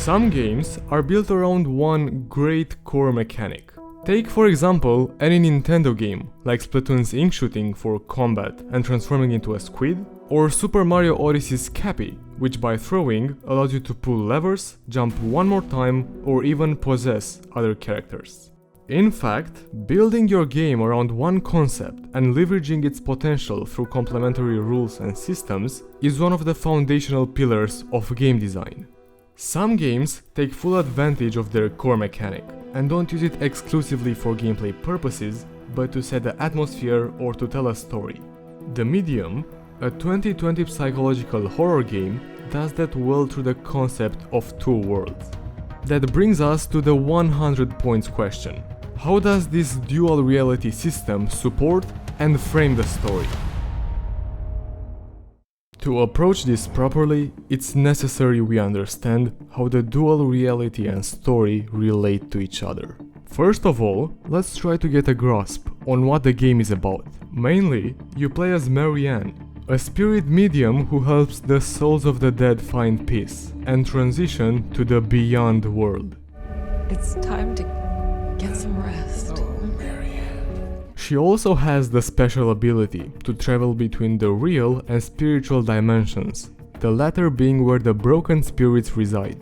Some games are built around one great core mechanic. Take for example any Nintendo game, like Splatoon's ink shooting for combat and transforming into a squid, or Super Mario Odyssey's Cappy, which by throwing allows you to pull levers, jump one more time, or even possess other characters. In fact, building your game around one concept and leveraging its potential through complementary rules and systems is one of the foundational pillars of game design. Some games take full advantage of their core mechanic and don't use it exclusively for gameplay purposes, but to set the atmosphere or to tell a story. The Medium, a 2020 psychological horror game, does that well through the concept of two worlds. That brings us to the 100 points question. How does this dual reality system support and frame the story? To approach this properly, it's necessary we understand how the dual reality and story relate to each other. First of all, let's try to get a grasp on what the game is about. Mainly, you play as Marianne, a spirit medium who helps the souls of the dead find peace and transition to the beyond world. It's time to get some rest. She also has the special ability to travel between the real and spiritual dimensions, the latter being where the broken spirits reside.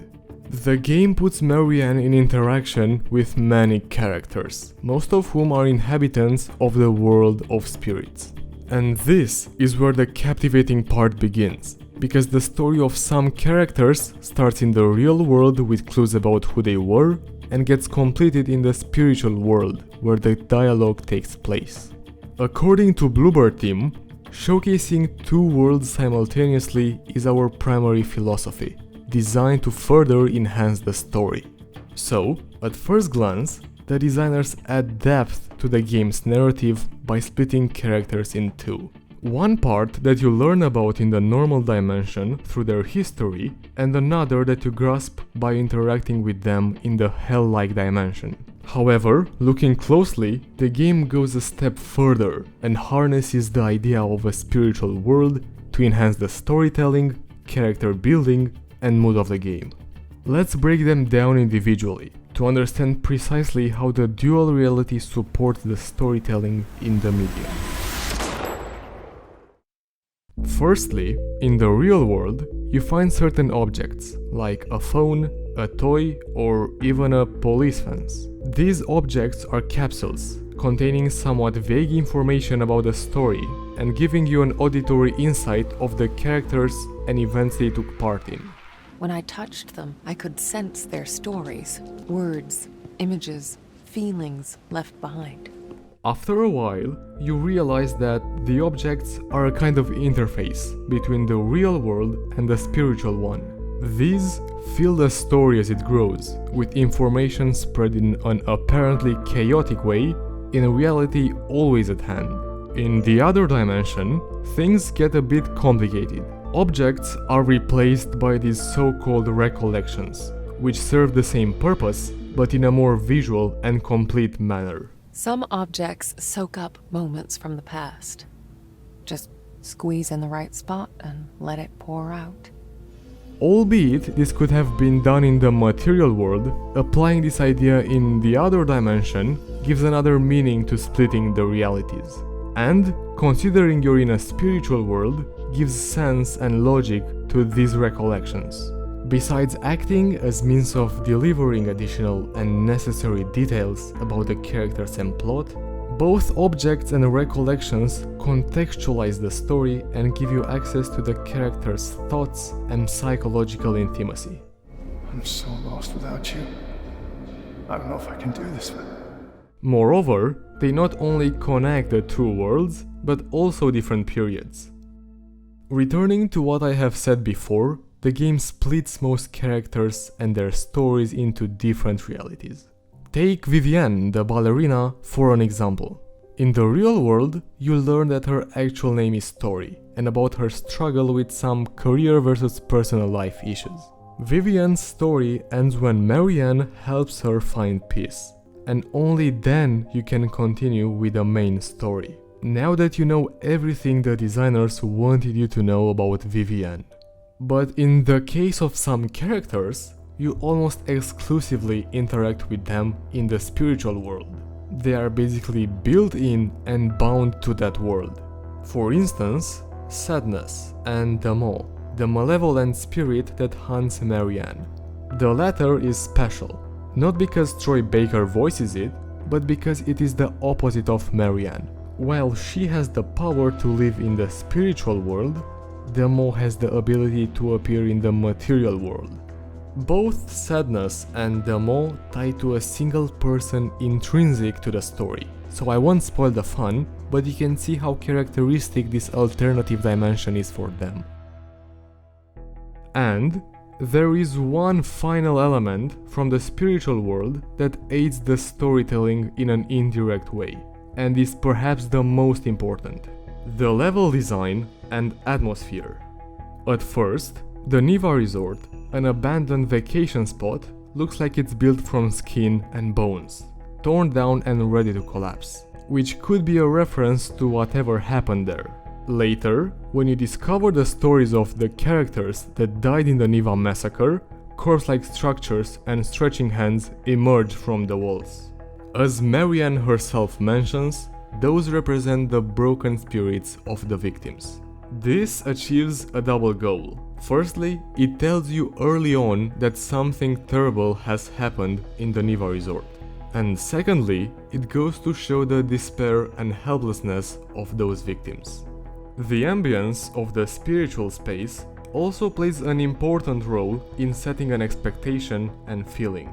The game puts Marianne in interaction with many characters, most of whom are inhabitants of the world of spirits. And this is where the captivating part begins, because the story of some characters starts in the real world with clues about who they were, and gets completed in the spiritual world, where the dialogue takes place. According to Bloober team, showcasing two worlds simultaneously is our primary philosophy, designed to further enhance the story. So, at first glance, the designers add depth to the game's narrative by splitting characters in two. One part that you learn about in the normal dimension through their history, and another that you grasp by interacting with them in the hell-like dimension. However, looking closely, the game goes a step further and harnesses the idea of a spiritual world to enhance the storytelling, character building, and mood of the game. Let's break them down individually to understand precisely how the dual reality supports the storytelling in the medium. Firstly, in the real world, you find certain objects, like a phone, a toy, or even a police fence. These objects are capsules, containing somewhat vague information about the story and giving you an auditory insight of the characters and events they took part in. When I touched them, I could sense their stories, words, images, feelings left behind. After a while, you realize that the objects are a kind of interface between the real world and the spiritual one. These fill the story as it grows, with information spread in an apparently chaotic way, in reality always at hand. In the other dimension, things get a bit complicated. Objects are replaced by these so-called recollections, which serve the same purpose, but in a more visual and complete manner. Some objects soak up moments from the past. Just squeeze in the right spot and let it pour out. Albeit this could have been done in the material world, applying this idea in the other dimension gives another meaning to splitting the realities. And, considering you're in a spiritual world, gives sense and logic to these recollections. Besides acting as means of delivering additional and necessary details about the characters and plot, both objects and recollections contextualize the story and give you access to the characters' thoughts and psychological intimacy. I'm so lost without you. I don't know if I can do this. Moreover, they not only connect the two worlds, but also different periods. Returning to what I have said before, the game splits most characters and their stories into different realities. Take Vivienne, the ballerina, for an example. In the real world, you learn that her actual name is Tori, and about her struggle with some career versus personal life issues. Vivienne's story ends when Marianne helps her find peace, and only then you can continue with the main story. Now that you know everything the designers wanted you to know about Vivienne. But in the case of some characters, you almost exclusively interact with them in the spiritual world. They are basically built in and bound to that world. For instance, Sadness and the Mole, the malevolent spirit that hunts Marianne. The latter is special, not because Troy Baker voices it, but because it is the opposite of Marianne. While she has the power to live in the spiritual world, the Mole has the ability to appear in the material world. Both Sadness and the Mole tie to a single person intrinsic to the story, so I won't spoil the fun, but you can see how characteristic this alternative dimension is for them. And there is one final element from the spiritual world that aids the storytelling in an indirect way, and is perhaps the most important: the level design and atmosphere. At first, the Niva Resort, an abandoned vacation spot, looks like it's built from skin and bones, torn down and ready to collapse, which could be a reference to whatever happened there. Later, when you discover the stories of the characters that died in the Niva massacre, corpse-like structures and stretching hands emerge from the walls. As Marianne herself mentions, those represent the broken spirits of the victims. This achieves a double goal. Firstly, it tells you early on that something terrible has happened in the Niva Resort. And secondly, it goes to show the despair and helplessness of those victims. The ambience of the spiritual space also plays an important role in setting an expectation and feeling.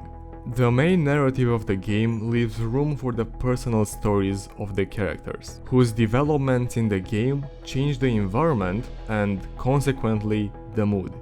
The main narrative of the game leaves room for the personal stories of the characters, whose developments in the game change the environment and, consequently, the mood.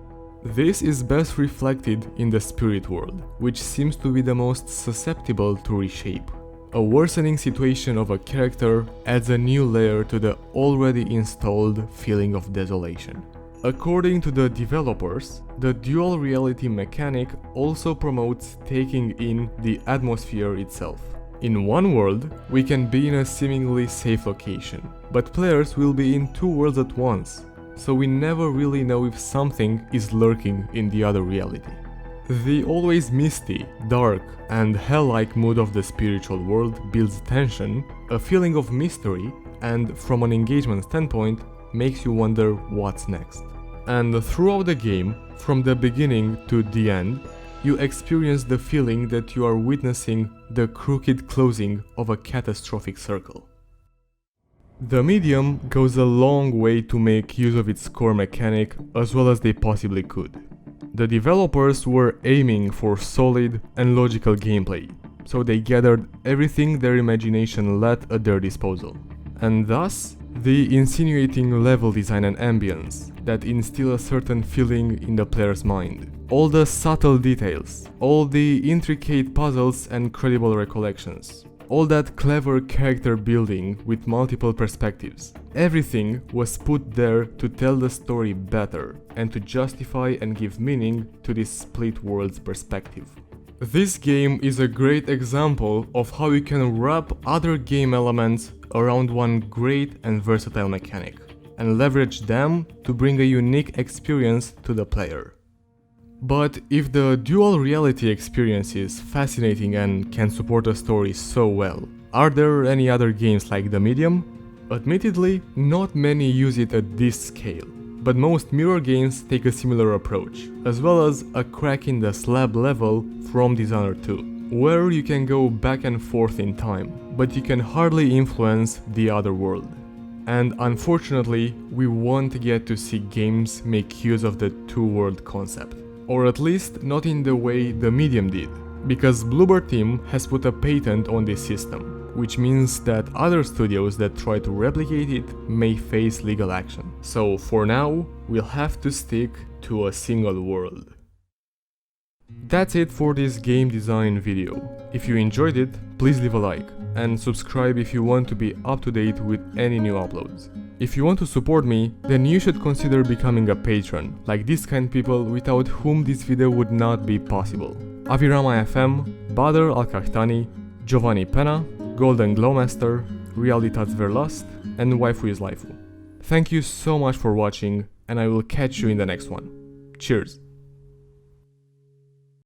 This is best reflected in the spirit world, which seems to be the most susceptible to reshape. A worsening situation of a character adds a new layer to the already installed feeling of desolation. According to the developers, the dual reality mechanic also promotes taking in the atmosphere itself. In one world, we can be in a seemingly safe location, but players will be in two worlds at once, so we never really know if something is lurking in the other reality. The always misty, dark, and hell-like mood of the spiritual world builds tension, a feeling of mystery, and from an engagement standpoint, makes you wonder what's next. And throughout the game, from the beginning to the end, you experience the feeling that you are witnessing the crooked closing of a catastrophic circle. The medium goes a long way to make use of its core mechanic as well as they possibly could. The developers were aiming for solid and logical gameplay, so they gathered everything their imagination let at their disposal. And thus, the insinuating level design and ambience that instill a certain feeling in the player's mind. All the subtle details, all the intricate puzzles and credible recollections, all that clever character building with multiple perspectives. Everything was put there to tell the story better and to justify and give meaning to this split world's perspective. This game is a great example of how you can wrap other game elements around one great and versatile mechanic, and leverage them to bring a unique experience to the player. But if the dual reality experience is fascinating and can support a story so well, are there any other games like the medium? Admittedly, not many use it at this scale, but most mirror games take a similar approach, as well as a crack in the slab level from Dishonored 2, where you can go back and forth in time, but you can hardly influence the other world. And unfortunately, we won't get to see games make use of the two-world concept, or at least not in the way the medium did, because Bloober team has put a patent on this system, which means that other studios that try to replicate it may face legal action. So for now, we'll have to stick to a single world. That's it for this game design video. If you enjoyed it, please leave a like, and subscribe if you want to be up to date with any new uploads. If you want to support me, then you should consider becoming a patron, like these kind of people without whom this video would not be possible. Avirama FM, Badr Al-Kahtani, Giovanni Pena, Golden Glowmaster, Realitats Verlust, and Waifu is Laifu. Thank you so much for watching, and I will catch you in the next one. Cheers!